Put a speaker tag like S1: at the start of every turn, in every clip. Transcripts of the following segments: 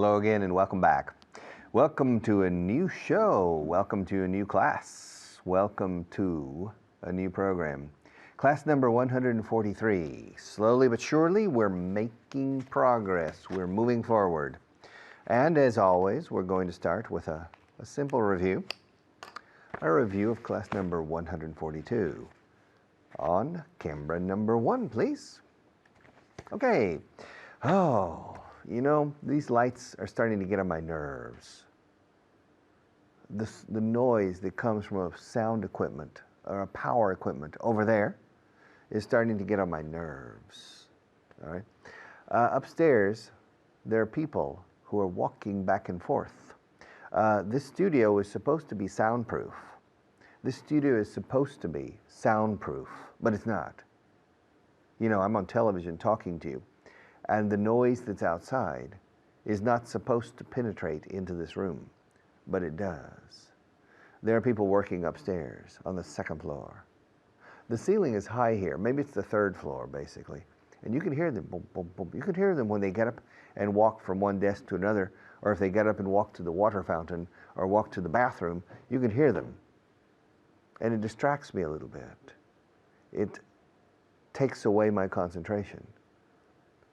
S1: Hello again and welcome back. Welcome to a new show. Welcome to a new class. Welcome to a new program. Class number 143. Slowly but surely, we're making progress. We're moving forward. And as always, we're going to start with a simple review. A review of class number 142. On camera number 1, please. Okay. Oh, you know, these lights are starting to get on my nerves. The noise that comes from a sound equipment or a power equipment over there is starting to get on my nerves. All right. Upstairs, there are people who are walking back and forth. This studio is supposed to be soundproof. This studio is supposed to be soundproof, but it's not. You know, I'm on television talking to you, and the noise that's outside is not supposed to penetrate into this room, but it does. There are people working upstairs on the second floor. The ceiling is high here. Maybe it's the third floor, basically. And you can hear them, boom, boom, boom. You can hear them when they get up and walk from one desk to another, or if they get up and walk to the water fountain or walk to the bathroom, you can hear them. And it distracts me a little bit. It takes away my concentration.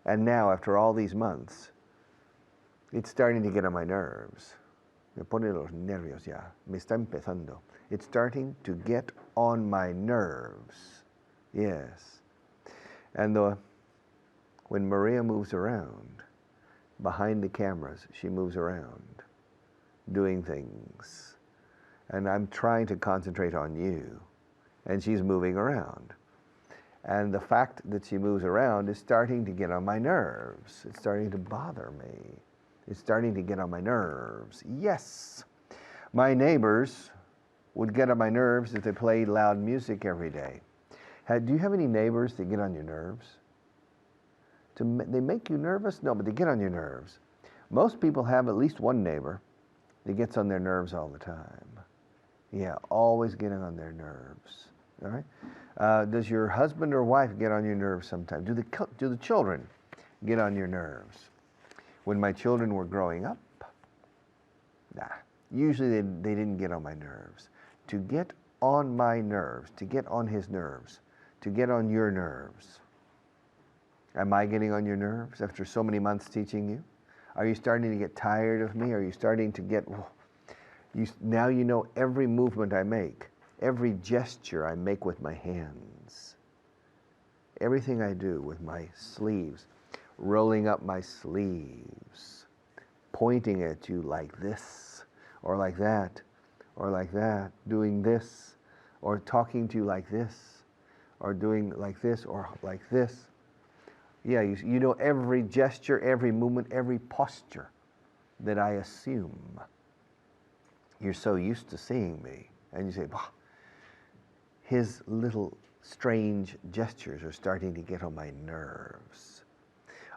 S1: And now, after all these months, it's starting to get on my nerves. Me pone los nervios ya. Me está empezando. It's starting to get on my nerves. Yes. And when Maria moves around, behind the cameras, she moves around, doing things. And I'm trying to concentrate on you, and she's moving around. And the fact that she moves around is starting to get on my nerves. It's starting to bother me. It's starting to get on my nerves. Yes, my neighbors would get on my nerves if they played loud music every day. Do you have any neighbors that get on your nerves? They make you nervous? No, but they get on your nerves. Most people have at least one neighbor that gets on their nerves all the time. Yeah, always getting on their nerves. All right. Does your husband or wife get on your nerves sometimes? Do the children get on your nerves? When my children were growing up, nah. Usually they didn't get on my nerves. To get on my nerves, to get on his nerves, to get on your nerves. Am I getting on your nerves after so many months teaching you? Are you starting to get tired of me? Are you starting to get... Now you know every movement I make, every gesture I make with my hands, everything I do with my sleeves, rolling up my sleeves, pointing at you like this, or like that, or like that, doing this, or talking to you like this, or doing like this, or like this. Yeah, you know every gesture, every movement, every posture that I assume. You're so used to seeing me, and you say, wow, his little strange gestures are starting to get on my nerves.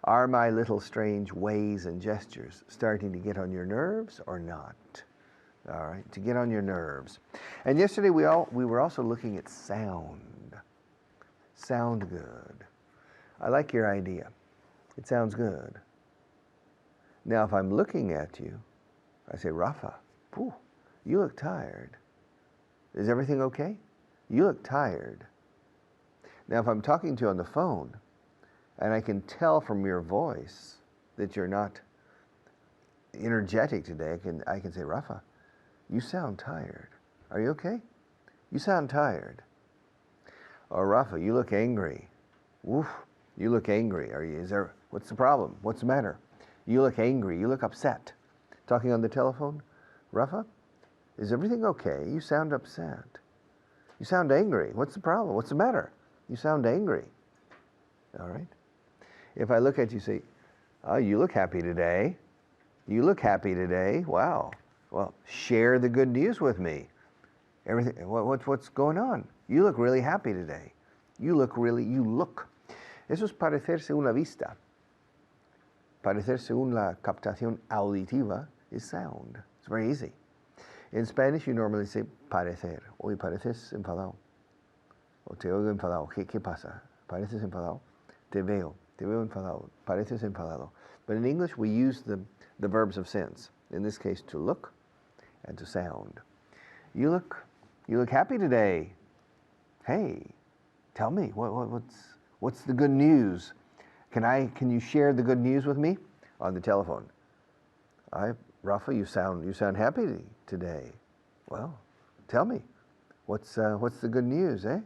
S1: Are my little strange ways and gestures starting to get on your nerves or not? All right, to get on your nerves. And yesterday we were also looking at sound. Sound good. I like your idea. It sounds good. Now, if I'm looking at you, I say, Rafa, whew, you look tired. Is everything okay? You look tired. Now, if I'm talking to you on the phone, and I can tell from your voice that you're not energetic today, I can say, Rafa, you sound tired. Are you okay? You sound tired. Or Rafa, you look angry. Woof, you look angry. What's the problem? What's the matter? You look angry. You look upset. Talking on the telephone, Rafa, is everything okay? You sound upset. You sound angry. What's the problem? What's the matter? You sound angry. All right? If I look at you and say, oh, you look happy today. You look happy today. Wow. Well, share the good news with me. What's going on? You look really happy today. You look. Eso es parecerse una vista. Parecerse una captación auditiva is sound. It's very easy. In Spanish, you normally say parecer. Oye, pareces enfadado. O te oigo enfadado. ¿Qué pasa? ¿Pareces enfadado? Te veo enfadado. Pareces enfadado. But in English, we use the verbs of sense. In this case, to look and to sound. You look happy today. Hey, tell me, what's the good news? Can you share the good news with me on the telephone? Rafa, you sound happy today. Well, tell me, what's the good news, eh?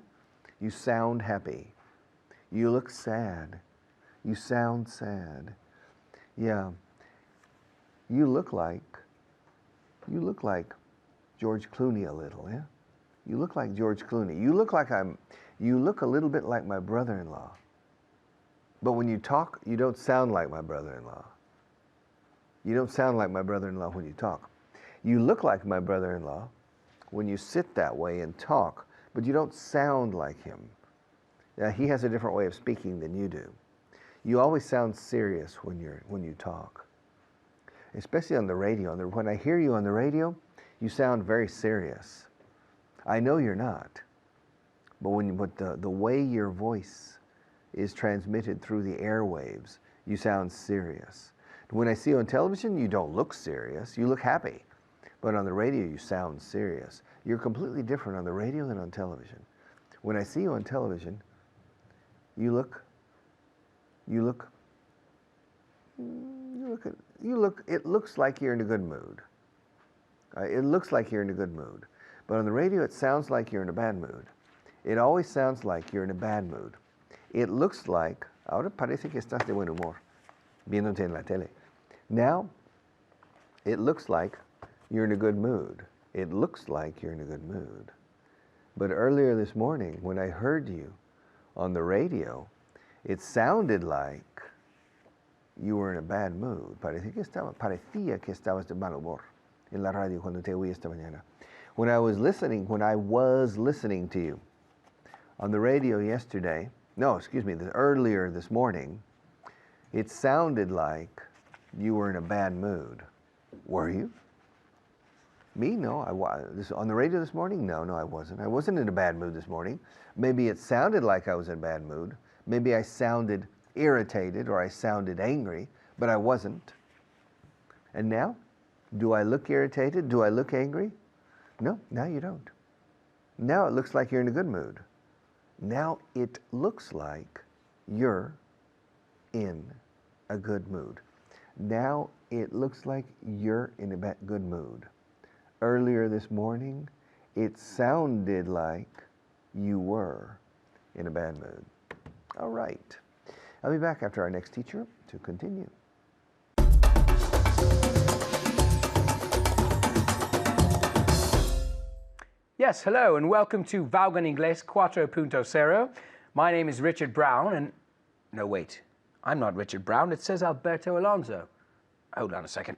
S1: You sound happy. You look sad. You sound sad. Yeah. You look like George Clooney a little, yeah? You look like George Clooney. You look a little bit like my brother-in-law. But when you talk, you don't sound like my brother-in-law. You don't sound like my brother-in-law when you talk. You look like my brother-in-law when you sit that way and talk, but you don't sound like him. He has a different way of speaking than you do. You always sound serious when you talk, especially on the radio. When I hear you on the radio, you sound very serious. I know you're not, but the way your voice is transmitted through the airwaves, you sound serious. When I see you on television, you don't look serious. You look happy. But on the radio, you sound serious. You're completely different on the radio than on television. When I see you on television, it looks like you're in a good mood. It looks like you're in a good mood. But on the radio, it sounds like you're in a bad mood. It always sounds like you're in a bad mood. It looks like, ahora parece que estás de buen humor, viéndote en la tele. Now, it looks like you're in a good mood. It looks like you're in a good mood. But earlier this morning, when I heard you on the radio, it sounded like you were in a bad mood. Parecía que estabas de mal humor en la radio cuando te oí esta mañana. When I was listening to you on the radio earlier this morning, it sounded like you were in a bad mood. Were you? Me? No, on the radio this morning? No, I wasn't. I wasn't in a bad mood this morning. Maybe it sounded like I was in a bad mood. Maybe I sounded irritated or I sounded angry, but I wasn't. And now? Do I look irritated? Do I look angry? No, now you don't. Now it looks like you're in a good mood. Now it looks like you're in a good mood. Now it looks like you're in a good mood. Earlier this morning, it sounded like you were in a bad mood. All right. I'll be back after our next teacher to continue.
S2: Yes, hello, and welcome to Vaughan Inglés 4.0. My name is Richard Brown, and... No, wait. I'm not Richard Brown. It says Alberto Alonso. Hold on a second.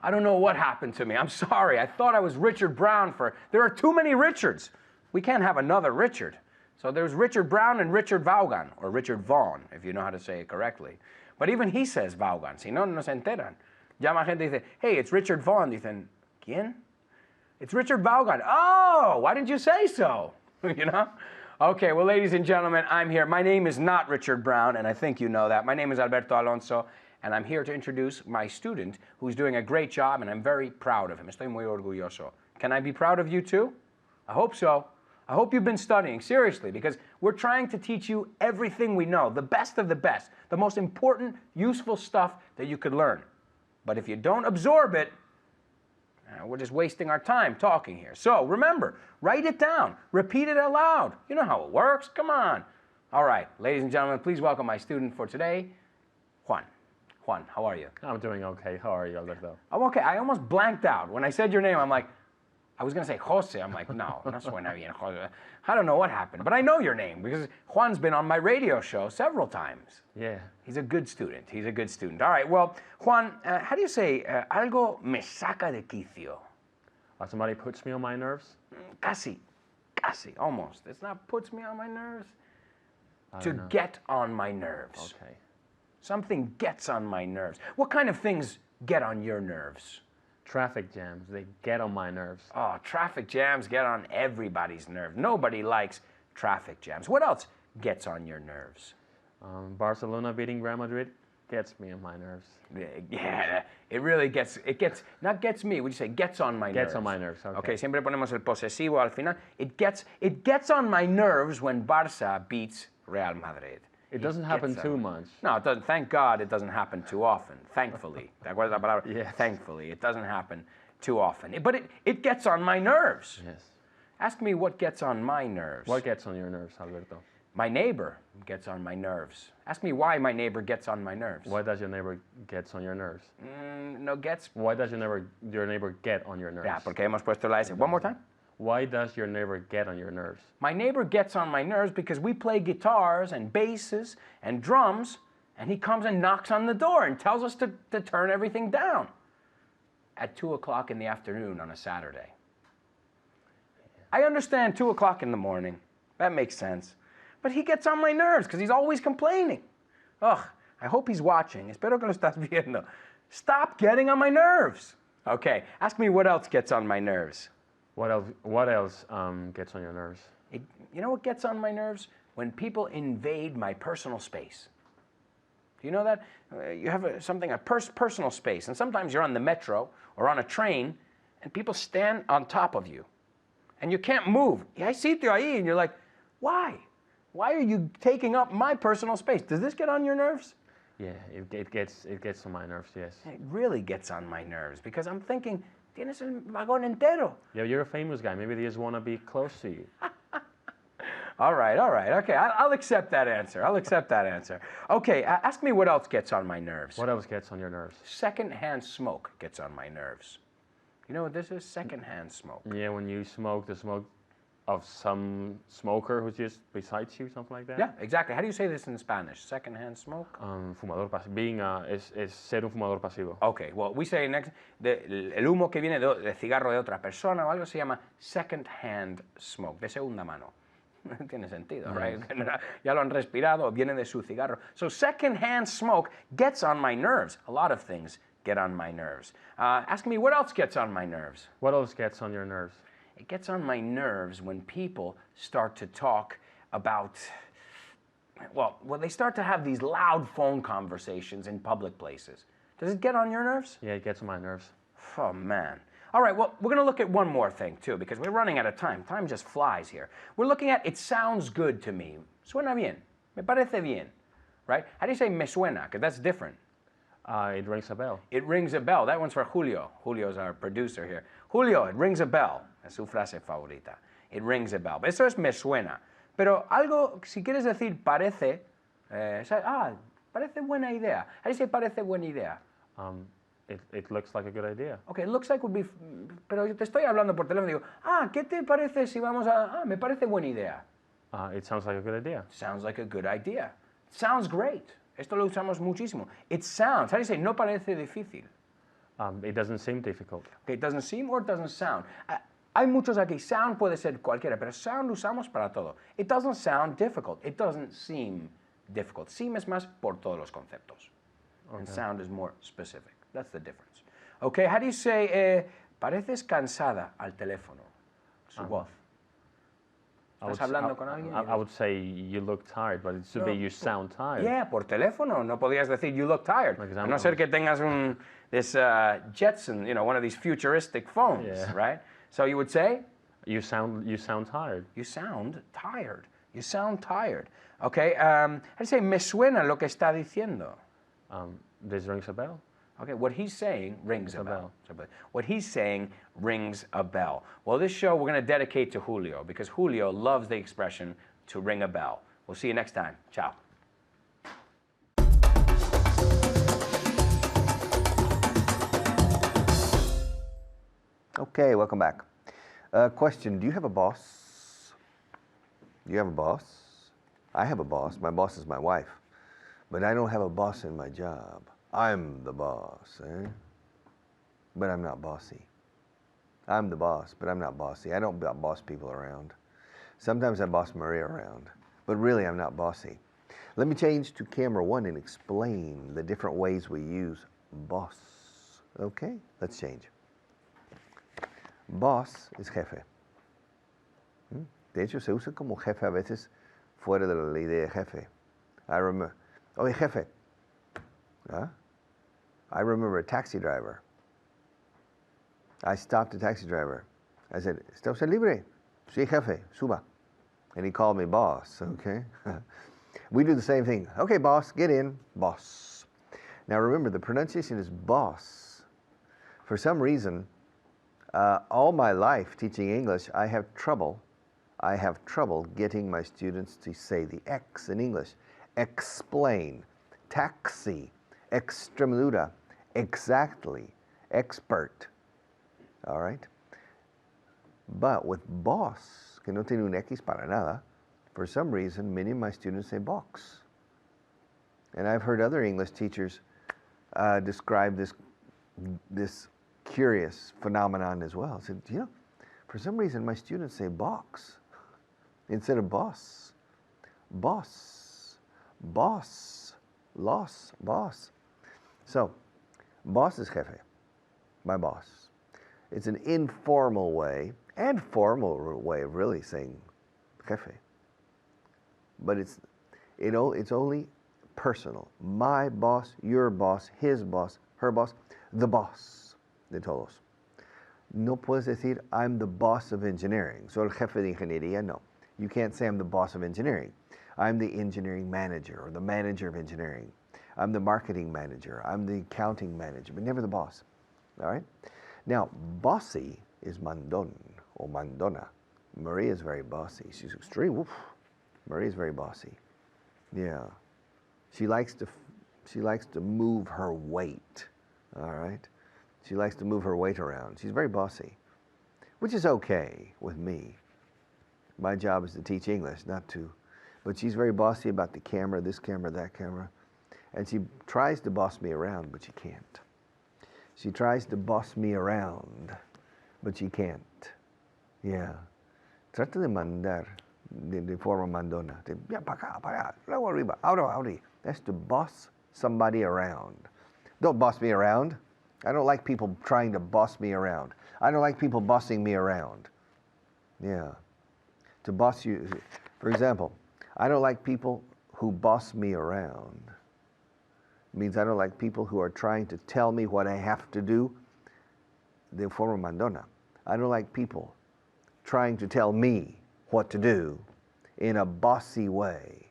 S2: I don't know what happened to me. I'm sorry. I thought I was Richard Brown There are too many Richards. We can't have another Richard. So there's Richard Brown and Richard Vaughan, or Richard Vaughn, if you know how to say it correctly. But even he says Vaughan. Si no, no se enteran. Llama gente y dice, hey, it's Richard Vaughn. Dicen, ¿quién? It's Richard Vaughan. Oh, why didn't you say so? You know? Okay, well, ladies and gentlemen, I'm here. My name is not Richard Brown, and I think you know that. My name is Alberto Alonso, and I'm here to introduce my student who's doing a great job, and I'm very proud of him. Estoy muy orgulloso. Can I be proud of you too? I hope so. I hope you've been studying, seriously, because we're trying to teach you everything we know, the best of the best, the most important, useful stuff that you could learn. But if you don't absorb it, we're just wasting our time talking here. So remember, write it down, repeat it out loud. You know how it works, come on. All right, ladies and gentlemen, please welcome my student for today, Juan. Juan, how are you?
S3: I'm doing okay. How are you, Alberto?
S2: I'm okay. I almost blanked out. When I said your name, I'm like, I was going to say Jose. I'm like, no suena bien, Jose. I don't know what happened, but I know your name because Juan's been on my radio show several times.
S3: Yeah.
S2: He's a good student. He's a good student. All right, well, Juan, how do you say, algo me saca de quicio?
S3: Somebody puts me on my nerves?
S2: Casi, almost. It's not puts me on my nerves. To
S3: know.
S2: Get on my nerves.
S3: Okay.
S2: Something gets on my nerves. What kind of things get on your nerves?
S3: Traffic jams, they get on my nerves.
S2: Oh, traffic jams get on everybody's nerves. Nobody likes traffic jams. What else gets on your nerves?
S3: Barcelona beating Real Madrid. gets me on my nerves.
S2: Yeah, it really gets, not gets me, would you say gets on my nerves?
S3: Gets on my nerves, okay.
S2: Okay, siempre ponemos el posesivo al final. It gets on my nerves when Barça beats Real Madrid.
S3: It doesn't happen
S2: gets
S3: too
S2: on-
S3: much.
S2: No, it doesn't. Thank God it doesn't happen too often. Thankfully. ¿Te acuerdas la palabra?
S3: Yes.
S2: Thankfully. It doesn't happen too often. But it gets on my nerves.
S3: Yes.
S2: Ask me what gets on my nerves.
S3: What gets on your nerves, Alberto?
S2: My neighbor gets on my nerves. Ask me why my neighbor gets on my nerves.
S3: Why does your neighbor gets on your nerves?
S2: No, gets.
S3: Why does your neighbor get on your nerves?
S2: Yeah, porque hemos puesto la S. One more time.
S3: Why does your neighbor get on your nerves?
S2: My neighbor gets on my nerves because we play guitars and basses and drums, and he comes and knocks on the door and tells us to turn everything down at 2 o'clock in the afternoon on a Saturday. I understand 2 o'clock in the morning. That makes sense. But he gets on my nerves because he's always complaining. Ugh, I hope he's watching. Espero que lo estás viendo. Stop getting on my nerves. Okay, ask me what else gets on my nerves.
S3: What else gets on your nerves?
S2: You know what gets on my nerves? When people invade my personal space. Do you know that? You have a personal space, and sometimes you're on the metro or on a train, and people stand on top of you, and you can't move. Y hay sitio ahí, and you're like, why? Why are you taking up my personal space? Does this get on your nerves?
S3: Yeah, it gets on my nerves, yes.
S2: It really gets on my nerves because I'm thinking, tienes el vagón entero.
S3: Yeah, you're a famous guy. Maybe they just want to be close to you.
S2: All right. Okay, I'll accept that answer. Okay, ask me what else gets on my nerves.
S3: What else gets on your nerves?
S2: Secondhand smoke gets on my nerves. You know what this is? Secondhand smoke.
S3: Yeah, when you smoke the smoke of some smoker who's just beside you, something like that.
S2: Yeah, exactly. How do you say this in Spanish? Secondhand smoke?
S3: Fumador pasivo. Being es ser un fumador pasivo.
S2: Okay, well, we say next, el humo que viene de cigarro de otra persona o algo se llama second-hand smoke, de segunda mano. Tiene sentido, right? Ya lo han respirado, viene de su cigarro. So second-hand smoke gets on my nerves. A lot of things get on my nerves. Ask me what else gets on my nerves.
S3: What else gets on your nerves?
S2: It gets on my nerves when people start to talk about, well, they start to have these loud phone conversations in public places. Does it get on your nerves?
S3: Yeah, it gets on my nerves.
S2: Oh, man. All right, well, we're going to look at one more thing, too, because we're running out of time. Time just flies here. We're looking at it sounds good to me. Suena bien. Me parece bien. Right? How do you say me suena? Because that's different.
S3: It rings a bell.
S2: It rings a bell. That one's for Julio. Julio's our producer here. Julio, it rings a bell. Es su frase favorita. It rings a bell. Eso es me suena. Pero algo, si quieres decir parece, parece buena idea. How do you say parece buena idea?
S3: It looks like a good idea.
S2: Okay, it looks like would be, pero te estoy hablando por teléfono y digo, ¿qué te parece si vamos a, me parece buena idea?
S3: It sounds like a good idea.
S2: Sounds like a good idea. Sounds great. Esto lo usamos muchísimo. It sounds, how do you say, no parece difícil?
S3: It doesn't seem difficult.
S2: Okay, it doesn't seem or it doesn't sound. Hay muchos aquí. Sound puede ser cualquiera, pero sound usamos para todo. It doesn't sound difficult. It doesn't seem difficult. Seem es más por todos los conceptos. Okay. And sound is more specific. That's the difference. Okay, how do you say, pareces cansada al teléfono? Su voz. ¿Estás hablando con alguien?
S3: I would say you look tired, but it should be you sound tired.
S2: Yeah, por teléfono. No podrías decir you look tired. A no ser que tengas this Jetson, one of these futuristic phones,
S3: yeah.
S2: Right? So you would say?
S3: You sound tired.
S2: You sound tired. You sound tired. Okay, how do you say, me suena lo que está diciendo?
S3: This rings a bell.
S2: Okay, what he's saying rings a bell. What he's saying rings a bell. Well, this show we're going to dedicate to Julio because Julio loves the expression to ring a bell. We'll see you next time. Ciao.
S1: Okay, welcome back. Question, do you have a boss? Do you have a boss? I have a boss. My boss is my wife. But I don't have a boss in my job. I'm the boss, eh? But I'm not bossy. I'm the boss, but I'm not bossy. I don't boss people around. Sometimes I boss Maria around, but really I'm not bossy. Let me change to camera one and explain the different ways we use boss. Okay, let's change. Boss es jefe. De hecho, se usa como jefe a veces fuera de la ley de jefe. I remember, oye jefe, Huh? I remember a taxi driver. I stopped a taxi driver. I said, ¿Está usted libre? Sí, jefe, suba. And he called me boss, okay? We do the same thing. Okay, boss, get in, boss. Now remember, the pronunciation is boss. For some reason, all my life teaching English, I have trouble getting my students to say the X in English. Explain, taxi, extremadura, exactly, expert. All right? But with boss, que no tiene un X para nada, for some reason, many of my students say box. And I've heard other English teachers describe this curious phenomenon as well. I said, you know, for some reason, my students say box instead of boss. Boss, boss, loss, boss. So, boss is jefe, my boss. It's an informal way and formal way of really saying jefe. But it's only personal. My boss, your boss, his boss, her boss, the boss de todos. No puedes decir, I'm the boss of engineering. Soy el jefe de ingeniería. No. You can't say I'm the boss of engineering. I'm the engineering manager or the manager of engineering. I'm the marketing manager. I'm the accounting manager, but never the boss. All right? Now, bossy is mandon or mandona. Maria is very bossy. She's extreme. Woof. Maria's very bossy. Yeah. She likes to move her weight. All right? She likes to move her weight around. She's very bossy, which is okay with me. My job is to teach English, not to. But she's very bossy about the camera, this camera, that camera. And she tries to boss me around, but she can't. She tries to boss me around, but she can't. Yeah. Trata de mandar de forma mandona. Ya, para acá, para allá, luego arriba, ahora. That's to boss somebody around. Don't boss me around. I don't like people trying to boss me around. I don't like people bossing me around. Yeah. To boss you, for example, I don't like people who boss me around. It means I don't like people who are trying to tell me what I have to do de forma mandona. I don't like people trying to tell me what to do in a bossy way.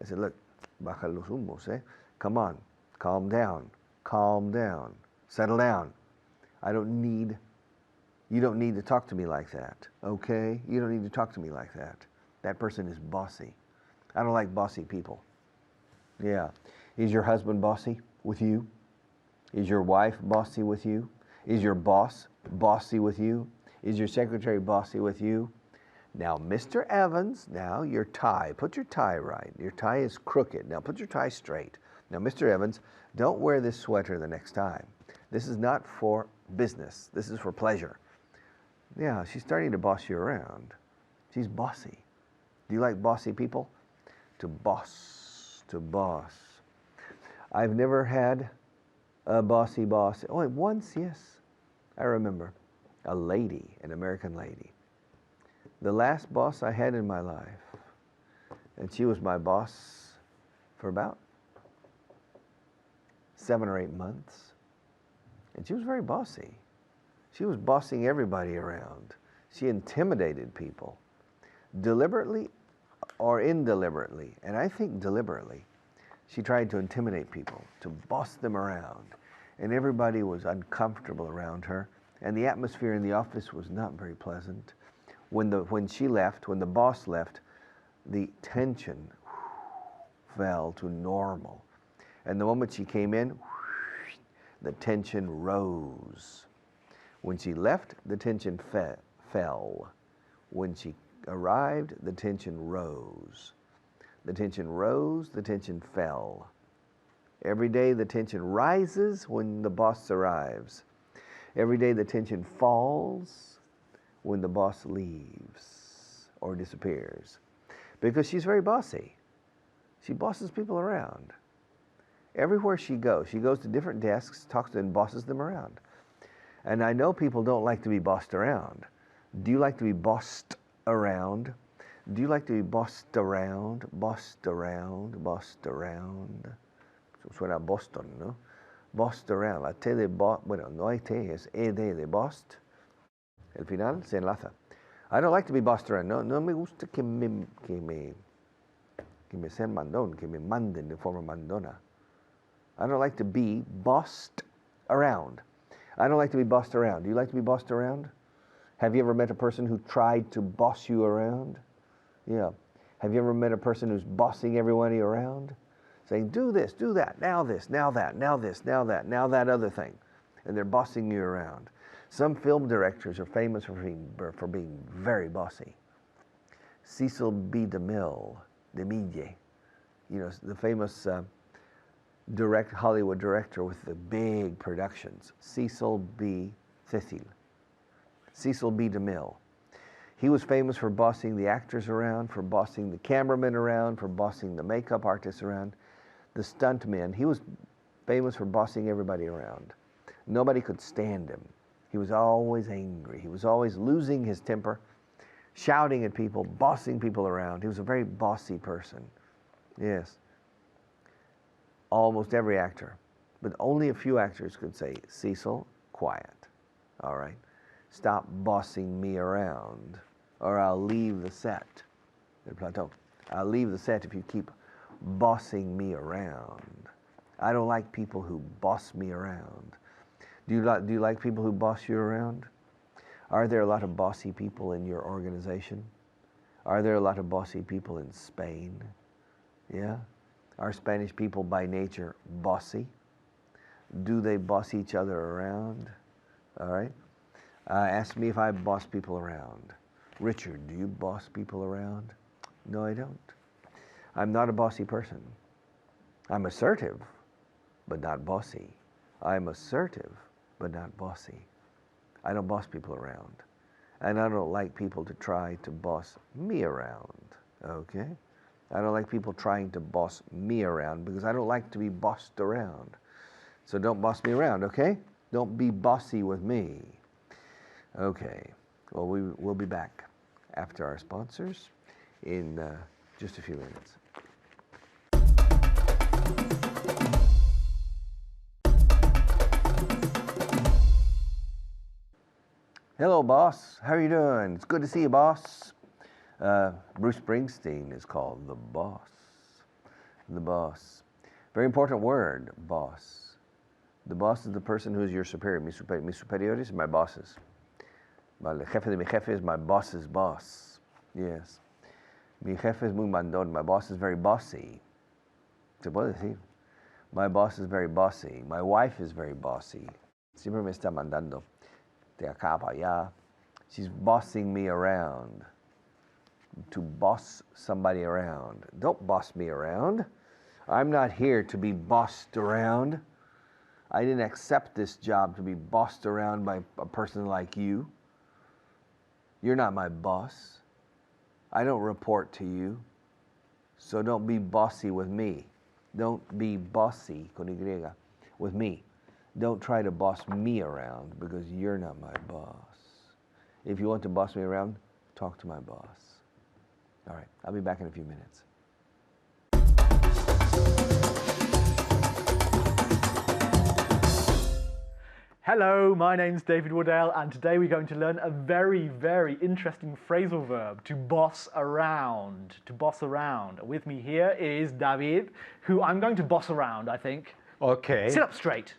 S1: I said, look, baja los humos, eh? Come on, calm down, settle down. You don't need to talk to me like that, okay? You don't need to talk to me like that. That person is bossy. I don't like bossy people. Yeah. Is your husband bossy with you? Is your wife bossy with you? Is your boss bossy with you? Is your secretary bossy with you? Now, Mr. Evans, now your tie. Put your tie right. Your tie is crooked. Now put your tie straight. Now, Mr. Evans, don't wear this sweater the next time. This is not for business. This is for pleasure. Yeah, she's starting to boss you around. She's bossy. Do you like bossy people? To boss, to boss. I've never had a bossy boss. Oh, once, yes. I remember a lady, an American lady. The last boss I had in my life, and she was my boss for about 7 or 8 months. And she was very bossy. She was bossing everybody around. She intimidated people, deliberately or indeliberately. And I think deliberately. She tried to intimidate people, to boss them around. And everybody was uncomfortable around her. And the atmosphere in the office was not very pleasant. When she left, when the boss left, the tension fell to normal. And the moment she came in, the tension rose. When she left, the tension fell. When she arrived, the tension rose. The tension rose, the tension fell. Every day the tension rises when the boss arrives. Every day the tension falls when the boss leaves or disappears. Because she's very bossy. She bosses people around. Everywhere she goes to different desks, talks to them, and bosses them around. And I know people don't like to be bossed around. Do you like to be bossed around? Do you like to be bossed around, bossed around, bossed around? Suena a Boston, ¿no? Bossed around. La T de bueno, no hay T, es ED de bossed. El final se enlaza. I don't like to be bossed around. No me gusta que me sean mandón, que me manden de forma mandona. I don't like to be bossed around. I don't like to be bossed around. Do you like to be bossed around? Have you ever met a person who tried to boss you around? Yeah. Have you ever met a person who's bossing everybody around? Saying, do this, do that, now this, now that, now this, now that, now that other thing. And they're bossing you around. Some film directors are famous for being very bossy. Cecil B. DeMille, you know, the famous Hollywood director with the big productions, Cecil B. DeMille. He was famous for bossing the actors around, for bossing the cameramen around, for bossing the makeup artists around, the stuntmen. He was famous for bossing everybody around. Nobody could stand him. He was always angry. He was always losing his temper, shouting at people, bossing people around. He was a very bossy person. Yes. Almost every actor. But only a few actors could say, Cecil, quiet. All right. Stop bossing me around, or I'll leave the set. Plateau. I'll leave the set if you keep bossing me around. I don't like people who boss me around. Do you like people who boss you around? Are there a lot of bossy people in your organization? Are there a lot of bossy people in Spain? Yeah? Are Spanish people by nature bossy? Do they boss each other around? All right? Ask me if I boss people around. Richard, do you boss people around? No, I don't. I'm not a bossy person. I'm assertive, but not bossy. I'm assertive, but not bossy. I don't boss people around. And I don't like people to try to boss me around, okay? I don't like people trying to boss me around because I don't like to be bossed around. So don't boss me around, okay? Don't be bossy with me. Okay, well, we'll be back after our sponsors in just a few minutes. Hello, boss. How are you doing? It's good to see you, boss. Bruce Springsteen is called the boss. The boss. Very important word, boss. The boss is the person who is your superior. Mis superiores, my bosses. El jefe de mi jefe is my boss's boss. Yes. Mi jefe es muy mandón. My boss is very bossy. Se puede decir. My boss is very bossy. My wife is very bossy. Siempre me está mandando de acá para allá. She's bossing me around. To boss somebody around. Don't boss me around. I'm not here to be bossed around. I didn't accept this job to be bossed around by a person like you. You're not my boss. I don't report to you. So don't be bossy with me. Don't be bossy, con Y, with me. Don't try to boss me around because you're not my boss. If you want to boss me around, talk to my boss. All right, I'll be back in a few minutes.
S4: Hello, my name's David Waddell, and today we're going to learn a very, very interesting phrasal verb, to boss around. To boss around. With me here is David, who I'm going to boss around, I think.
S5: Okay.
S4: Sit up straight.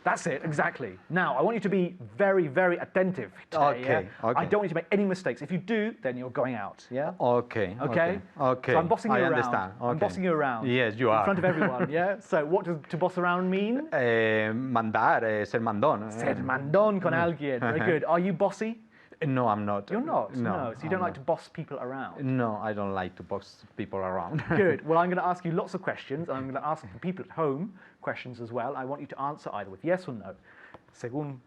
S4: That's it, exactly. Now, I want you to be very, very attentive today.
S5: Okay,
S4: Yeah?
S5: okay.
S4: I don't want you to make any mistakes. If you do, then you're going out, yeah?
S5: Okay.
S4: Okay?
S5: Okay.
S4: So I'm bossing you
S5: I
S4: around.
S5: understand. Okay.
S4: I'm bossing you around.
S5: Yes, you are.
S4: In front of everyone, yeah? So what does to boss around mean?
S5: Mandar, ser mandón.
S4: Ser mandón con alguien. Very good. Are you bossy?
S5: No, I'm not.
S4: You're not?
S5: No.
S4: So you don't like to boss people around?
S5: No, I don't like to boss people around.
S4: Good. Well, I'm going to ask you lots of questions, and I'm going to ask the people at home questions as well. I want you to answer either with yes or no. Según,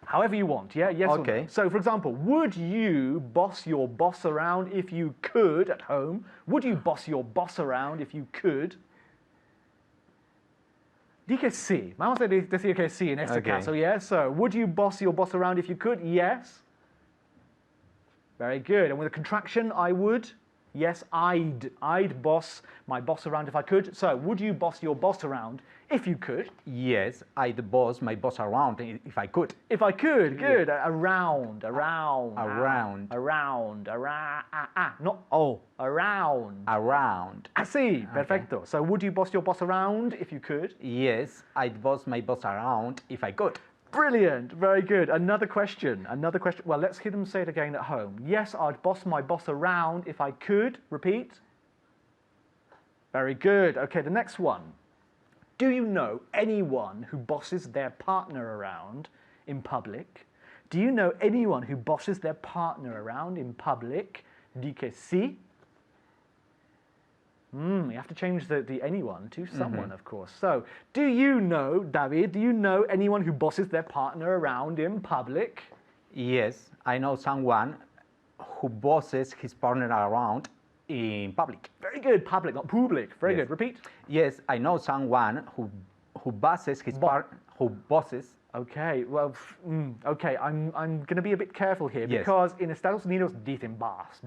S4: however you want, yeah? Yes or no.
S5: Okay.
S4: So, for example, would you boss your boss around if you could at home? Would you boss your boss around if you could? Di que sí. Vamos a decir que sí en este
S5: Okay.
S4: caso, yeah? So, would you boss your boss around if you could? Yes. Very good. And with a contraction, I would? Yes, I'd boss my boss around if I could. So, would you boss your boss around if you could?
S5: Yes, I'd boss my boss around if I could.
S4: If I could, good. Around.
S5: Around.
S4: Not around.
S5: Around.
S4: Así, perfecto. So, would you boss your boss around if you could?
S5: Yes, I'd boss my boss around if I could.
S4: Brilliant, very good. Another question. Well, let's hear them say it again at home. Yes, I'd boss my boss around if I could. Repeat. Very good. Okay, the next one. Do you know anyone who bosses their partner around in public? Do you know anyone who bosses their partner around in public? Di que sí. You have to change the anyone to someone, of course. So, do you know, David, do you know anyone who bosses their partner around in public?
S5: Yes, I know someone who bosses his partner around in public.
S4: Very good, public, not public. Very
S5: Yes.
S4: good. Repeat.
S5: Yes, I know someone who bosses his who bosses.
S4: Okay, well, okay, I'm going to be a bit careful here
S5: Yes.
S4: because in Estados Unidos dicen boss.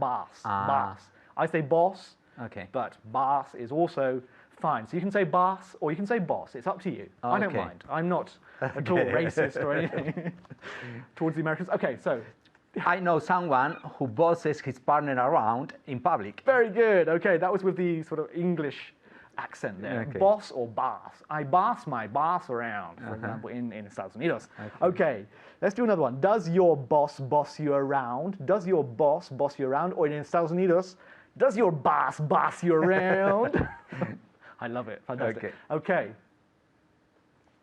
S4: I say boss,
S5: Okay.
S4: but boss is also fine. So you can say boss or you can say boss. It's up to you. I don't
S5: Okay.
S4: mind. I'm not at all racist or anything towards the Americans. Okay, so
S5: I know someone who bosses his partner around in public.
S4: very good. Okay, that was with the sort of English accent there.
S5: Okay.
S4: Boss or boss. I boss my boss around, for example, in Estados Unidos. Okay, let's do another one. Does your boss boss you around? Does your boss boss you around? Or in Estados Unidos, does your boss boss you around? I love it. Fantastic. Okay.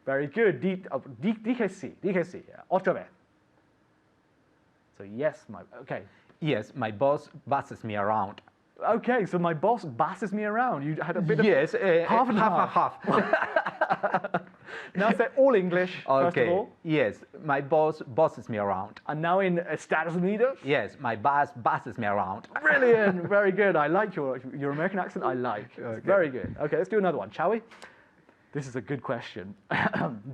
S4: Very good. Dije sí. Yeah. Otra vez. So yes, okay.
S5: Yes, my boss bosses me around.
S4: Okay, so my boss bosses me around. You had a bit of
S5: Yes,
S4: half and
S5: half.
S4: Now say all English first of
S5: Okay.
S4: all,
S5: Yes, my boss bosses me around.
S4: and now in Estados Unidos.
S5: Yes, my boss bosses me around.
S4: Brilliant, very good. I like your American accent. I like. It's very good. Okay, let's do another one, shall we? This is a good question.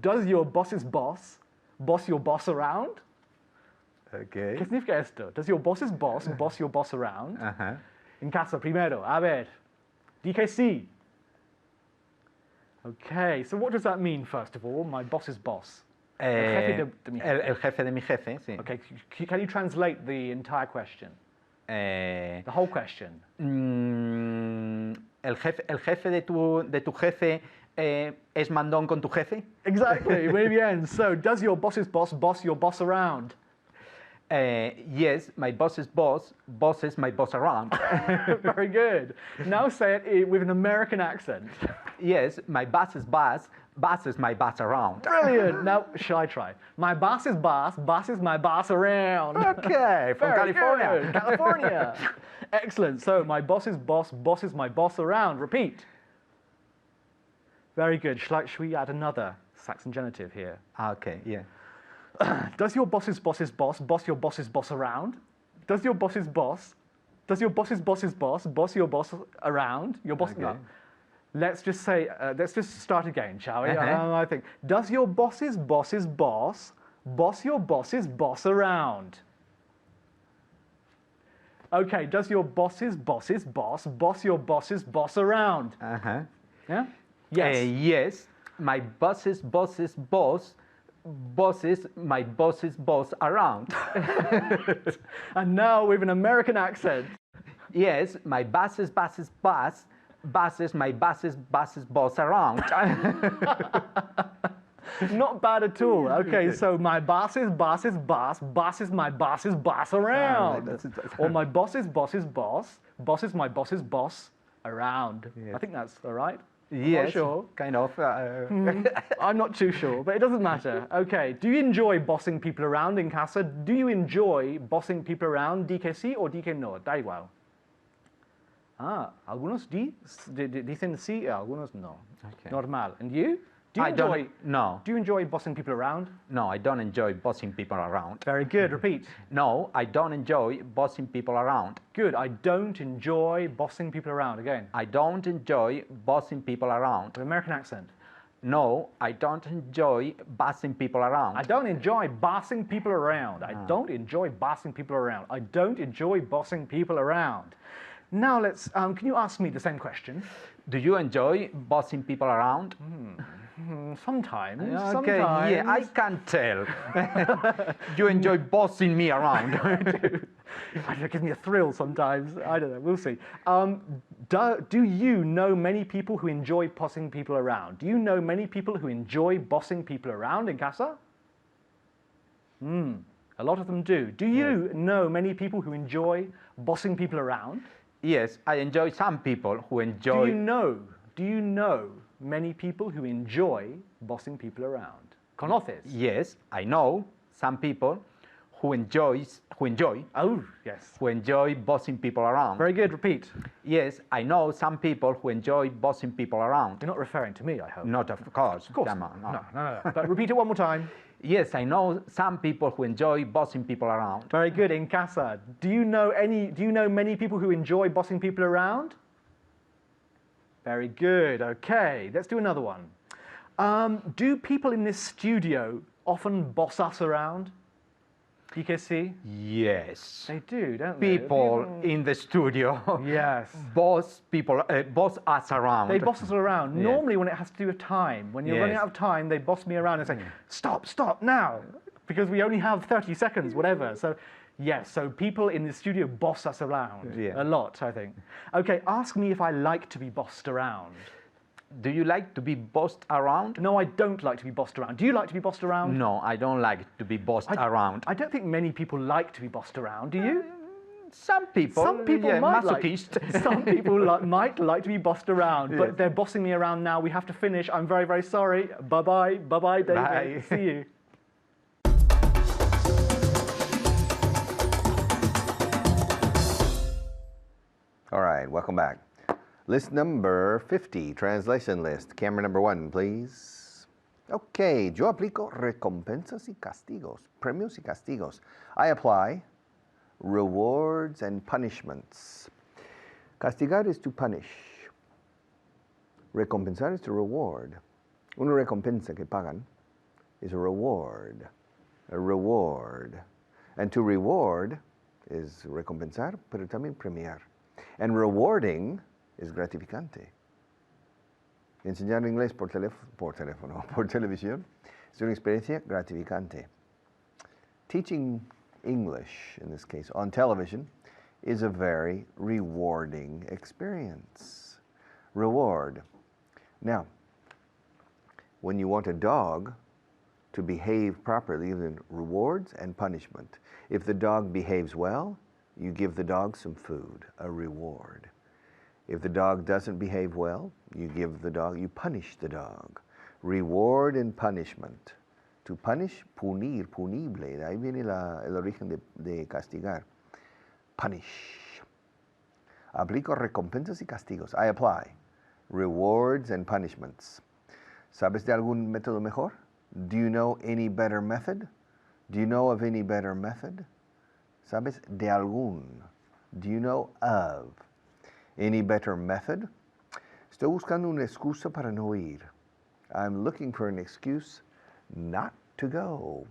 S4: Does your boss's boss boss your boss around?
S5: Okay.
S4: ¿Qué significa esto? Does your boss's boss boss your boss around?
S5: Uh-huh.
S4: En casa, primero. A ver. Di que sí. Okay, so what does that mean, first of all? My boss's boss. jefe de mi jefe.
S5: El jefe de mi jefe, sí.
S4: Okay, can you translate the entire question? The whole question.
S5: El jefe de tu jefe es mandón con tu jefe.
S4: Exactly, muy bien. So, does your boss's boss boss your boss around?
S5: Yes, my boss's boss bosses my boss around.
S4: Very good. Now say it with an American accent.
S5: Yes, my boss's boss bosses my boss around.
S4: Brilliant. Now, shall I try? My boss's boss bosses my boss around.
S5: Okay, from
S4: Very
S5: California.
S4: good, California. Excellent. So, my boss's boss bosses my boss around. Repeat. Very good. Should we add another Saxon genitive here?
S5: Okay, yeah.
S4: Does your boss's boss's boss boss your boss's boss around? Does your boss's boss boss your boss around? Your boss.
S5: Okay.
S4: No. Let's just say. Let's just start again, shall we?
S5: Uh-huh.
S4: I think. Does your boss's boss's boss boss your boss's boss around? Okay. Does your boss's boss's boss boss your boss's boss around?
S5: Uh-huh.
S4: Yeah. Yes.
S5: Yes, my boss's boss's boss bosses my boss's boss around.
S4: And now with an American accent.
S5: Yes, my boss's boss's boss bosses my boss's boss's boss around.
S4: Not bad at all. Okay, so my boss's boss's boss bosses my boss's boss around. Or my boss's boss's boss bosses my boss's boss around.
S5: Yes.
S4: I think that's all right.
S5: Yes,
S4: Not sure.
S5: kind of.
S4: I'm not too sure, but it doesn't matter. Okay, do you enjoy bossing people around in casa? Do you enjoy bossing people around? Di que sí or di que no? Da igual. Algunos dicen sí, algunos no.
S5: Okay.
S4: Normal. And you? Do you
S5: I
S4: enjoy?
S5: don't. No,
S4: Do you enjoy bossing people around?
S5: no, I don't enjoy bossing people around.
S4: Very good. Repeat.
S5: No, I don't enjoy bossing people around.
S4: Good. I don't enjoy bossing people around. Again,
S5: I don't enjoy bossing people around.
S4: with American accent.
S5: No, I don't enjoy bossing people around.
S4: I don't enjoy bossing people around. I don't enjoy bossing people around. I don't enjoy bossing people around. Now let's. Can you ask me the same question?
S5: Do you enjoy bossing people around?
S4: Sometimes.
S5: Okay,
S4: Sometimes.
S5: yeah, I can tell. You enjoy bossing me around.
S4: I do. It gives me a thrill sometimes. I don't know. We'll see. Do you know many people who enjoy bossing people around? Do you know many people who enjoy bossing people around in casa? A lot of them do. Do you know many people who enjoy bossing people around?
S5: Yes, I enjoy some people who enjoy.
S4: Do you know many people who enjoy bossing people around? ¿Conoces?
S5: Yes, I know some people who enjoy
S4: Oh, yes.
S5: bossing people around.
S4: Very good. Repeat.
S5: Yes, I know some people who enjoy bossing people around.
S4: You're not referring to me, I hope.
S5: Not of course.
S4: Of course.
S5: Come on, no.
S4: No. But repeat it one more time.
S5: Yes, I know some people who enjoy bossing people around.
S4: Very good. In casa, do you know many people who enjoy bossing people around? Very good. Okay, let's do another one. Do people in this studio often boss us around? PKC?
S5: Yes.
S4: They do, don't they?
S5: People in the studio
S4: Yes.
S5: boss us around.
S4: They boss us around.
S5: Yeah.
S4: Normally when it has to do with time. When you're running
S5: Yes.
S4: out of time, they boss me around and say, stop now. Because we only have 30 seconds, whatever. So yes, so people in the studio boss us around.
S5: Yeah.
S4: A lot, I think. Okay, ask me if I like to be bossed around.
S5: Do you like to be bossed around?
S4: No, I don't like to be bossed around. Do you like to be bossed around?
S5: No, I don't like to be bossed around.
S4: I don't think many people like to be bossed around, do you?
S5: Some people, yeah,
S4: might
S5: masochist.
S4: like. Some people might like to be bossed around, but they're bossing me around now. We have to finish. I'm very, very sorry. Bye-bye. Bye-bye, David.
S5: Bye.
S4: See you.
S1: All right, welcome back. List number 50, translation list. Camera number 1, please. Okay, yo aplico recompensas y castigos, premios y castigos. I apply rewards and punishments. Castigar is to punish. Recompensar is to reward. Una recompensa que pagan is a reward. A reward. And to reward is recompensar, pero también premiar. And rewarding is gratificante. Enseñar inglés por televisión es una experiencia gratificante. Teaching English, in this case, on television, is a very rewarding experience. Reward. Now, when you want a dog to behave properly, then rewards and punishment. If the dog behaves well, you give the dog some food, a reward. If the dog doesn't behave well, you punish the dog. Reward and punishment. To punish, punir, punible. De ahí viene el origen de castigar. Punish. Aplico recompensas y castigos. I apply rewards and punishments. ¿Sabes de algún método mejor? Do you know any better method? Do you know of any better method? ¿Sabes de algún? Do you know of any better method? Estoy buscando una excusa para no ir. I'm looking for an excuse not to go.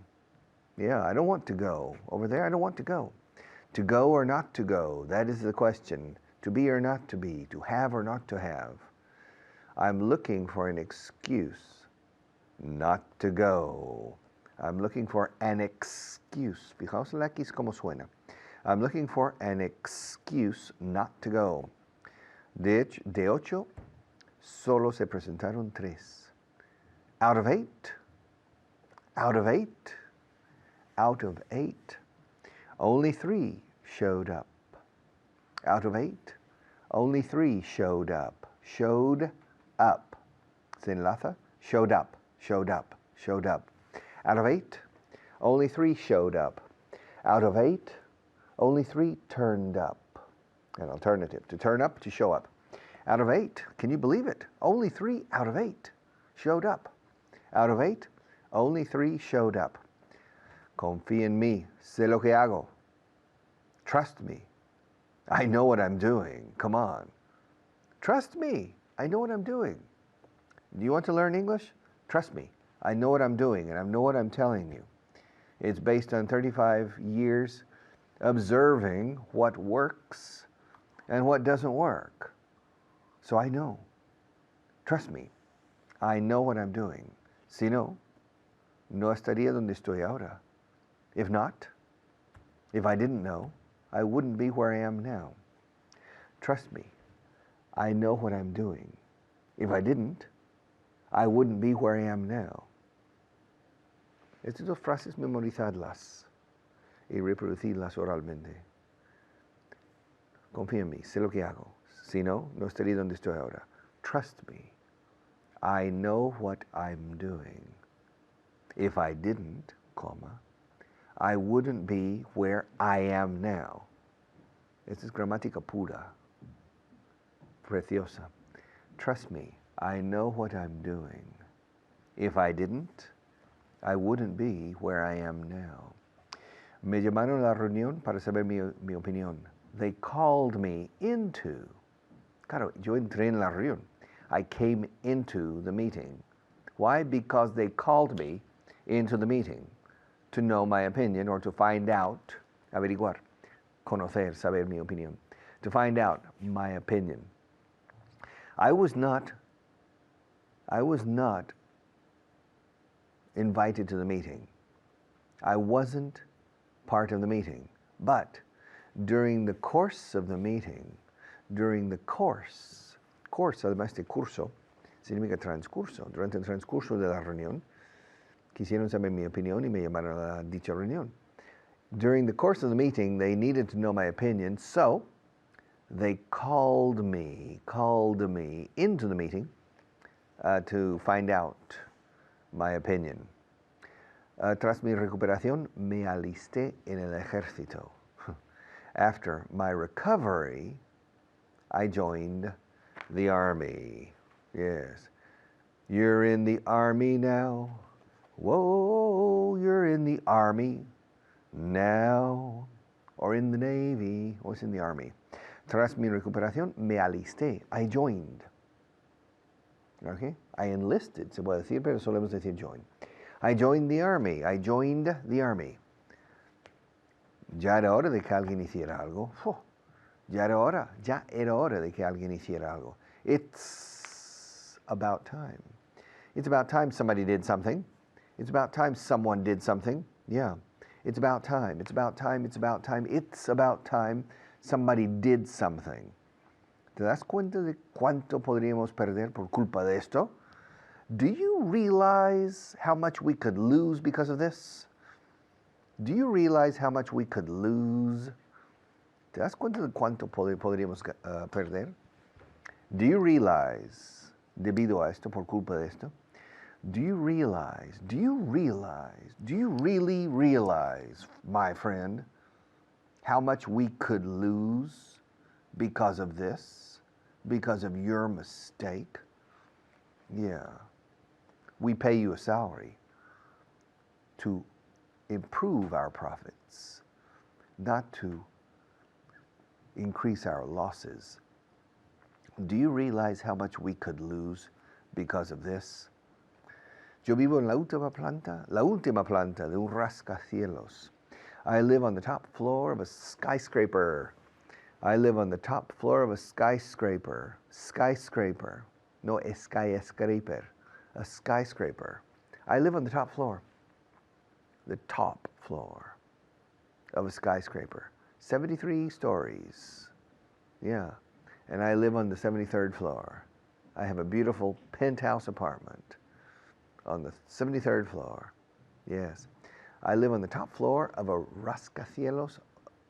S1: Yeah, I don't want to go. Over there, I don't want to go. To go or not to go, that is the question. To be or not to be, to have or not to have. I'm looking for an excuse not to go. I'm looking for an excuse. Fijaos la X como suena. I'm looking for an excuse not to go. De 8, solo se presentaron 3. Out of 8, only 3 showed up. Out of 8, only 3 showed up. Showed up. ¿Se enlaza? Showed up. Out of 8, only 3 showed up. Out of 8, only 3 turned up. An alternative. To turn up, to show up. Out of 8, can you believe it? Only 3 out of 8 showed up. Out of 8, only 3 showed up. Confía en mí. Sé lo que hago. Trust me. I know what I'm doing. Come on. Trust me. I know what I'm doing. Do you want to learn English? Trust me. I know what I'm doing and I know what I'm telling you. It's based on 35 years observing what works and what doesn't work. So I know. Trust me. I know what I'm doing. Si no, no estaría donde estoy ahora. If not, if I didn't know, I wouldn't be where I am now. Trust me. I know what I'm doing. If I didn't, I wouldn't be where I am now. Estas dos frases memorizadlas y reproducirlas oralmente. Confía en mí, sé lo que hago. Si no, no estaría donde estoy ahora. Trust me. I know what I'm doing. If I didn't, comma, I wouldn't be where I am now. Esta es gramática pura, preciosa. Trust me, I know what I'm doing. If I didn't, I wouldn't be where I am now. Me llamaron a la reunión para saber mi opinión. They called me into. Claro, yo entré en la reunión. I came into the meeting. Why? Because they called me into the meeting to know my opinion or to find out, averiguar, conocer, saber mi opinión, to find out my opinion. I was not invited to the meeting. I wasn't part of the meeting. But during the course of the meeting, además de curso, significa transcurso. Durante el transcurso de la reunión, quisieron saber mi opinión y me llamaron a dicha reunión. During the course of the meeting, they needed to know my opinion, so they called me into the meeting to find out my opinion. Tras mi recuperación, me alisté en el ejército. After my recovery, I joined the army. Yes. You're in the army now. Whoa, you're in the army now. Or in the Navy. Or it's in the army. Tras mi recuperación, me alisté. I joined. Okay? I enlisted, se puede decir, pero solemos decir join. I joined the army. I joined the army. Ya era hora de que alguien hiciera algo. Ya era hora de que alguien hiciera algo. It's about time. It's about time somebody did something. It's about time someone did something. Yeah. It's about time. It's about time. It's about time. It's about time somebody did something. ¿Te das cuenta de cuánto podríamos perder por culpa de esto? Do you realize how much we could lose because of this? Do you realize how much we could lose? ¿Te das cuenta de cuánto podríamos perder? Do you realize, debido a esto, por culpa de esto? Do you really realize, my friend, how much we could lose because of this? Because of your mistake? Yeah. We pay you a salary to improve our profits, not to increase our losses. Do you realize how much we could lose because of this? Yo vivo en la última planta de un rascacielos. I live on the top floor of a skyscraper. I live on the top floor of a skyscraper. Skyscraper. No skyscraper. A skyscraper. I live on the top floor. The top floor of a skyscraper. 73 stories. Yeah. And I live on the 73rd floor. I have a beautiful penthouse apartment on the 73rd floor. Yes. I live on the top floor of a rascacielos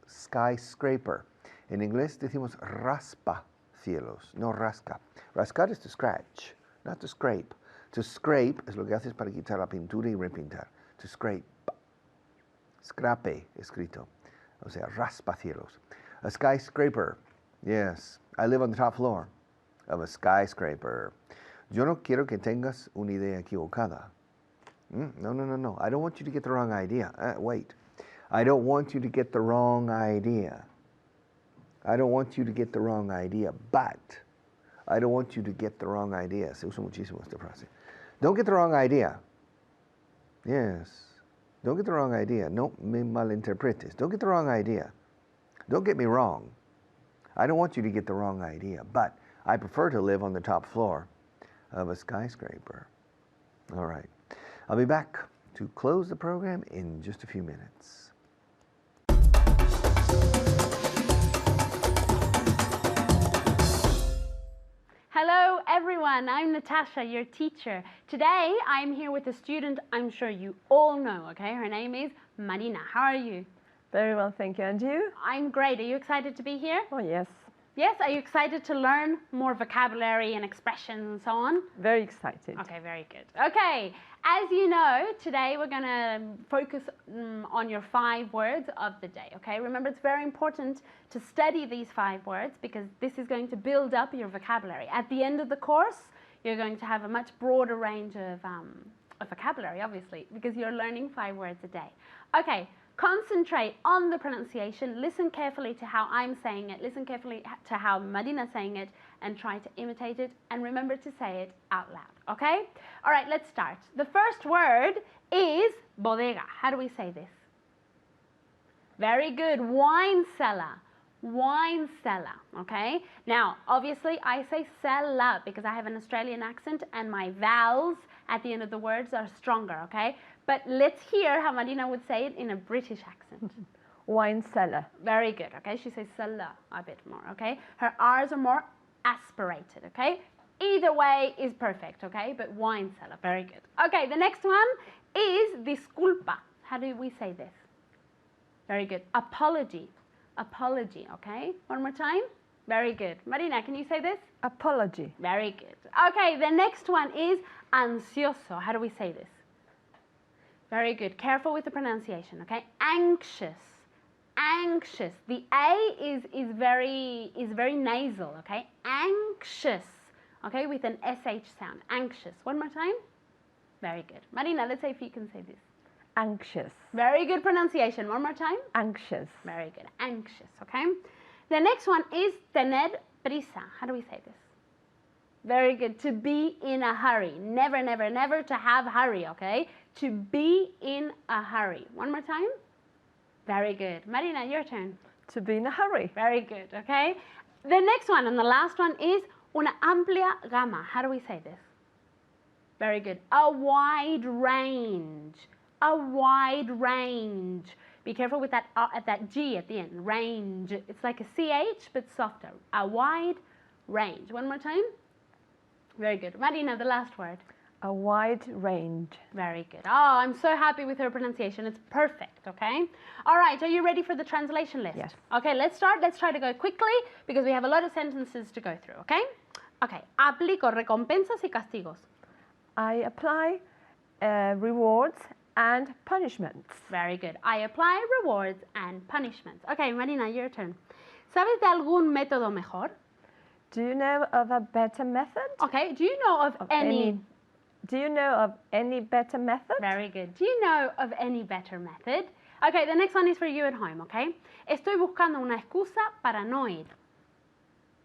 S1: skyscraper. En inglés decimos raspa-cielos, no rasca. Rascar is to scratch, not to scrape. To scrape es lo que haces para quitar la pintura y repintar. To scrape. Scrape, escrito. O sea, raspa-cielos. A skyscraper. Yes. I live on the top floor of a skyscraper. Yo no quiero que tengas una idea equivocada. No. I don't want you to get the wrong idea. Wait. I don't want you to get the wrong idea. I don't want you to get the wrong idea, but I don't want you to get the wrong idea. Se usa muchísimo esta frase. Don't get the wrong idea. Yes. Don't get the wrong idea. No me malinterpretes. Don't get the wrong idea. Don't get me wrong. I don't want you to get the wrong idea, but I prefer to live on the top floor of a skyscraper. All right. I'll be back to close the program in just a few minutes.
S6: Hello everyone, I'm Natasha, your teacher. Today I'm here with a student I'm sure you all know, okay? Her name is Marina. How are you?
S7: Very well, thank you. And you?
S6: I'm great. Are you excited to be here?
S7: Oh, yes.
S6: Yes, are you excited to learn more vocabulary and expressions and so on?
S7: Very excited.
S6: Okay, very good. Okay, as you know, today we're going to focus on your 5 words of the day, okay? Remember, it's very important to study these 5 words because this is going to build up your vocabulary. At the end of the course, you're going to have a much broader range of vocabulary, obviously, because you're learning 5 words a day. Okay. Concentrate on the pronunciation, listen carefully to how I'm saying it, listen carefully to how Marina's saying it, and try to imitate it, and remember to say it out loud, okay? All right, let's start. The first word is bodega. How do we say this? Very good, wine cellar. Wine cellar, okay? Now, obviously, I say cellar because I have an Australian accent and my vowels at the end of the words are stronger, okay? But let's hear how Marina would say it in a British accent.
S7: Wine cellar.
S6: Very good, okay? She says cellar a bit more, okay? Her R's are more aspirated, okay? Either way is perfect, okay? But wine cellar, very good. Okay, the next one is disculpa. How do we say this? Very good. Apology. Apology, okay? One more time. Very good. Marina, can you say this?
S7: Apology.
S6: Very good. Okay, the next one is ansioso. How do we say this? Very good. Careful with the pronunciation, okay? Anxious. Anxious. The A is very nasal, okay? Anxious. Okay, with an SH sound. Anxious. One more time. Very good. Marina, let's say if you can say this.
S7: Anxious.
S6: Very good pronunciation. One more time.
S7: Anxious.
S6: Very good. Anxious, okay? The next one is tener prisa. How do we say this? Very good. To be in a hurry. Never, never, never to have hurry, okay? To be in a hurry. One more time. Very good. Marina, your turn.
S7: To be in a hurry.
S6: Very good, okay? The next one and the last one is una amplia gama. How do we say this? Very good. A wide range. A wide range. Be careful with that G at the end. Range. It's like a CH, but softer. A wide range. One more time. Very good. Marina, the last word.
S7: A wide range.
S6: Very good. Oh, I'm so happy with her pronunciation. It's perfect, okay? All right, are you ready for the translation list?
S7: Yes.
S6: Okay, let's start. Let's try to go quickly because we have a lot of sentences to go through, okay? Okay, aplico recompensas y castigos.
S7: I apply rewards and punishments.
S6: Very good. I apply rewards and punishments. Okay, Marina, your turn. ¿Sabes de algún método mejor?
S7: Do you know of a better method?
S6: Okay, do you know of any...
S7: Do you know of any better method?
S6: Very good. Do you know of any better method? Okay, the next one is for you at home, okay? Estoy buscando una excusa para no ir.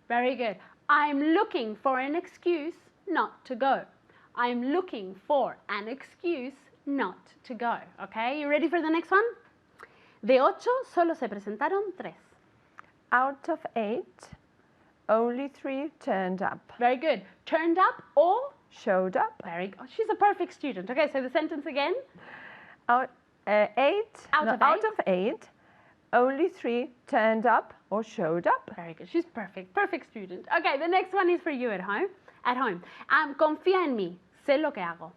S6: Very good. I'm looking for an excuse not to go. I'm looking for an excuse not to go, okay? You ready for the next one? De 8, solo se presentaron 3.
S7: Out of 8, only 3 turned up.
S6: Very good. Turned up or
S7: Showed up.
S6: very good. Oh, she's a perfect student. Okay, so the sentence again.
S7: Out of 8, only 3 turned up or showed up.
S6: Very good. She's perfect. Perfect student. Okay, the next one is for you at home. Confía en mí. Sé lo que hago.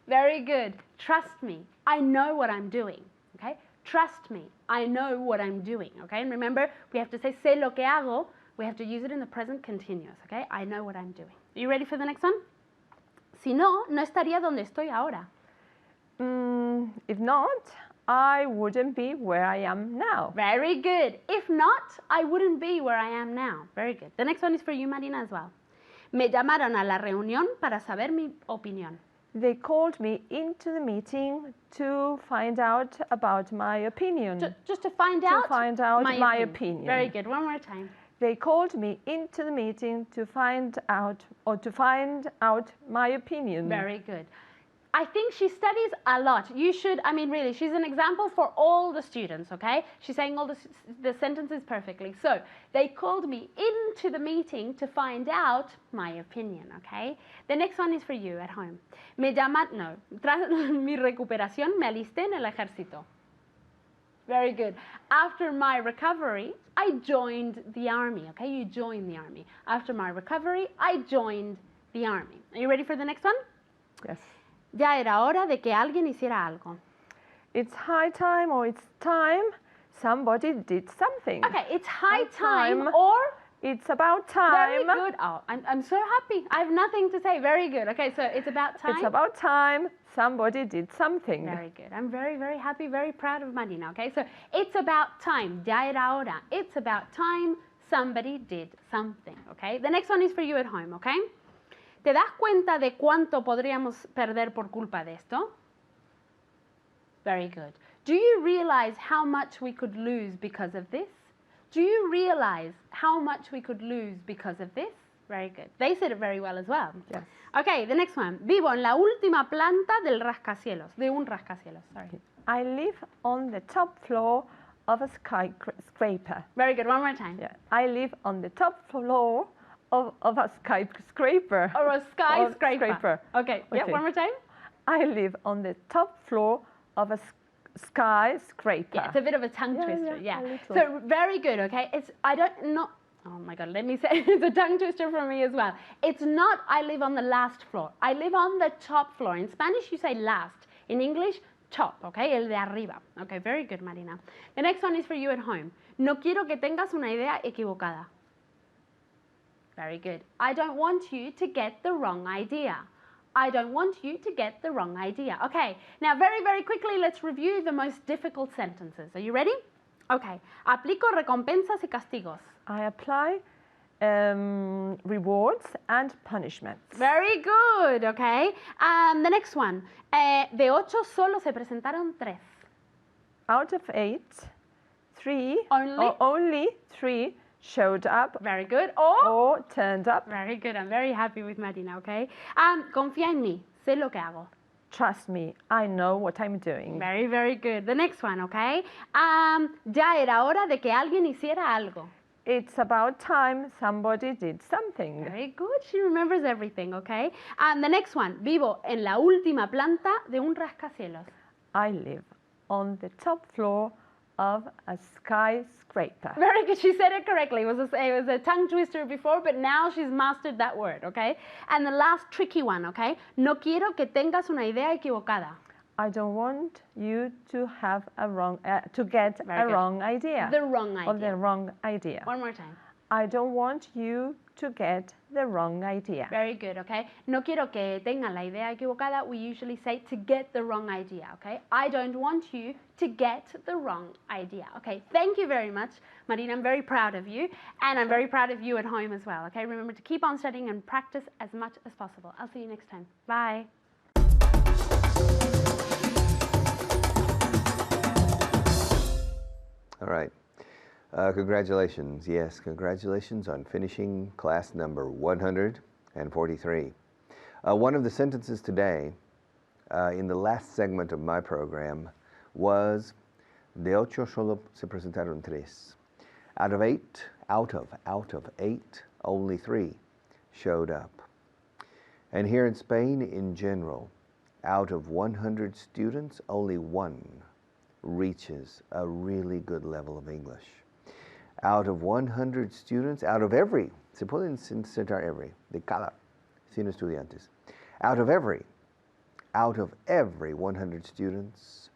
S6: Very good. Trust me. I know what I'm doing. Okay? Trust me. I know what I'm doing. Okay? And remember, we have to say sé lo que hago. We have to use it in the present continuous. Okay? I know what I'm doing. Are you ready for the next one? Si no, no estaría donde estoy ahora.
S7: If not, I wouldn't be where I am now.
S6: Very good. If not, I wouldn't be where I am now. Very good. The next one is for you, Marina, as well. Me llamaron a la reunión para saber mi opinión.
S7: They called me into the meeting to find out about my opinion.
S6: Just to find out?
S7: To find out my opinion.
S6: Very good. One more time.
S7: They called me into the meeting to find out my opinion.
S6: Very good. I think she studies a lot. You should, I mean, really, she's an example for all the students, okay? She's saying all the sentences perfectly. So, they called me into the meeting to find out my opinion, okay? The next one is for you at home. Tras mi recuperación me alisté en el ejército. Very good. After my recovery, I joined the army, okay? You joined the army. After my recovery, I joined the army. Are you ready for the next one?
S7: Yes.
S6: Ya era hora de que alguien hiciera algo.
S7: It's high time or it's time somebody did something.
S6: Okay, it's high time
S7: time.
S6: or
S7: It's about
S6: very
S7: time.
S6: good. Oh, I'm so happy. I have nothing to say. Very good. Okay, so it's about time.
S7: It's about time somebody did something.
S6: Very good. I'm very, very happy, very proud of Marina. Okay, so it's about time. Ya era hora. It's about time somebody did something. Okay, the next one is for you at home. Okay, ¿te das cuenta de cuánto podríamos perder por culpa de esto? Very good. Do you realize how much we could lose because of this? Do you realize how much we could lose because of this? Very good. They said it very well as well.
S7: Yes.
S6: Okay, the next one. Vivo en la última planta del rascacielos. De un rascacielos, sorry.
S7: I live on the top floor of a skyscraper.
S6: Very good. One more time.
S7: Yeah. I live on the top floor of a skyscraper.
S6: Or a skyscraper.
S7: Skyscraper.
S6: Okay. Yeah,
S7: Okay.
S6: one more time.
S7: I live on the top floor of a skyscraper.
S6: Yeah, it's a bit of a tongue
S7: Yeah,
S6: twister.
S7: yeah,
S6: Yeah.
S7: a little.
S6: So very good. Okay. Oh my God. Let me say it's a tongue twister for me as well. It's not I live on the last floor. I live on the top floor. In Spanish you say last. In English, top. Okay. El de arriba. Okay. Very good, Marina. The next one is for you at home. No quiero que tengas una idea equivocada. Very good. I don't want you to get the wrong idea. I don't want you to get the wrong idea. Okay, now very, very quickly, let's review the most difficult sentences. Are you ready? Okay. Aplico recompensas y castigos.
S7: I apply rewards and punishments.
S6: Very good, okay. The next one. De 8 solo se presentaron 3.
S7: Out of 8, 3
S6: Only?
S7: or only 3 showed up
S6: Very good. Or
S7: turned up.
S6: very good. I'm very happy with Marina, okay. Confía en mí. Sé lo que hago.
S7: Trust me, I know what I'm doing.
S6: Very, very good. The next one, okay. Ya era hora de que alguien hiciera algo.
S7: It's about time somebody did something.
S6: Very good. She remembers everything, okay? The next one. Vivo en la última planta de un rascacielos.
S7: I live on the top floor of a skyscraper.
S6: Very good. She said it correctly. It was a tongue twister before, but now she's mastered that word, okay? And the last tricky one, okay? No quiero que tengas una idea equivocada.
S7: I don't want you to have a wrong, to get
S6: Very
S7: a
S6: good.
S7: wrong idea.
S6: The wrong
S7: Or the
S6: idea.
S7: wrong idea.
S6: One more time.
S7: I don't want you to get the wrong idea.
S6: Very good, okay? No quiero que tengan la idea equivocada. We usually say to get the wrong idea, okay? I don't want you to get the wrong idea, okay? Thank you very much, Marina. I'm very proud of you, and I'm very proud of you at home as well, okay? Remember to keep on studying and practice as much as possible. I'll see you next time. Bye.
S1: All right. Congratulations. Yes, congratulations on finishing class number 143. One of the sentences today in the last segment of my program was de 8 solo se presentaron 3. Out of 8, only 3 showed up. And here in Spain in general, out of 100 students, only 1 reaches a really good level of English. Out of 100 students, out of every, se pueden sentar every, de cada 100 estudiantes, out of every 100 students,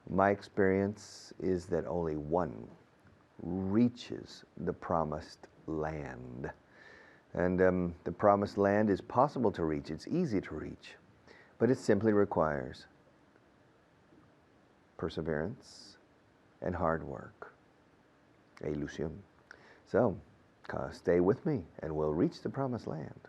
S1: my experience is that only 1 reaches the promised land. And the promised land is possible to reach, it's easy to reach, but it simply requires perseverance and hard work. Ilusión. So, stay with me and we'll reach the promised land.